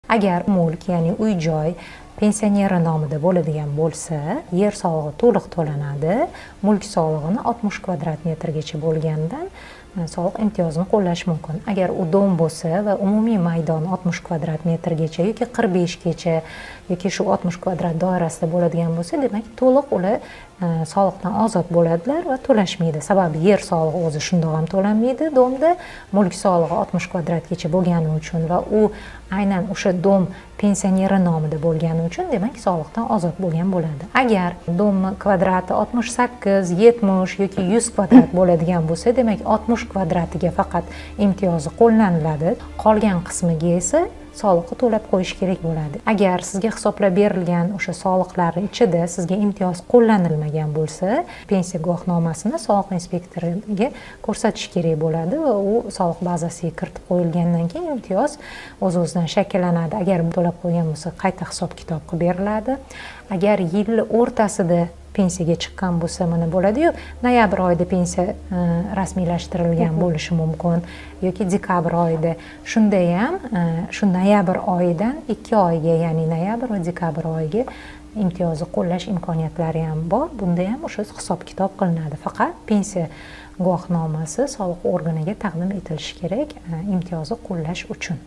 Agar mulk, ya'ni uy-joy pensioneri nomida bo'ladigan bo'lsa, yer solig'i to'liq to'lanadi. Mulk solig'ini 60 kvadrat metrgacha bo'lgandan soliq imtiyozini qo'llash mumkin. Agar u dom bo'lsa va umumiy maydon 60 kvadrat metrgacha yoki 45 gacha yoki shu 60 kvadrat doirasida bo'ladigan bo'lsa, demak to'liq ular soliqdan ozod bo'ladilar va to'lashmaydi. Sababi yer solig'i o'zi shundoq ham to'lanmaydi domda, mulk solig'i 60 kvadratgacha bo'lgani uchun va u aynan o'sha dom pensioneri nomida bo'lgani uchun demak soliqdan ozod bo'lgan bo'ladi. Agar domni kvadrati 68, 70 yoki 100 kvadrat bo'ladigan bo'lsa, demak 60 kvadratiga faqat imtiyozi qo'llaniladi. Qolgan qismiga esa soliqni to'lab qo'yish kerak bo'ladi. Agar sizga hisoblab berilgan o'sha soliqlar ichida sizga imtiyoz qo'llanilmagan bo'lsa, pensiya guvohnomasini soliq inspektoriga ko'rsatish kerak bo'ladi va u soliq bazasiga kiritib qo'yilgandan keyin imtiyoz o'z-o'zidan shakllanadi. Agar to'lab qo'ygan bo'lsa, qayta hisob-kitob qilib beriladi. Agar yil o'rtasida pensiyaga chiqqan bo'lsa, mana bo'ladi-yu, noyabr oyida pensiya rasmiylashtirilgan bo'lishi mumkin yoki dekabr oyida. Shunda ham shu noyabr oyidan 2 oyga, ya'ni noyabr va dekabr oyiga imtiyozni qo'llash imkoniyatlari ham bor. Bunda ham o'sha hisob-kitob qilinadi. Faqat pensiya guvohnomasi soliq organiga taqdim etilishi kerak imtiyozni qo'llash uchun.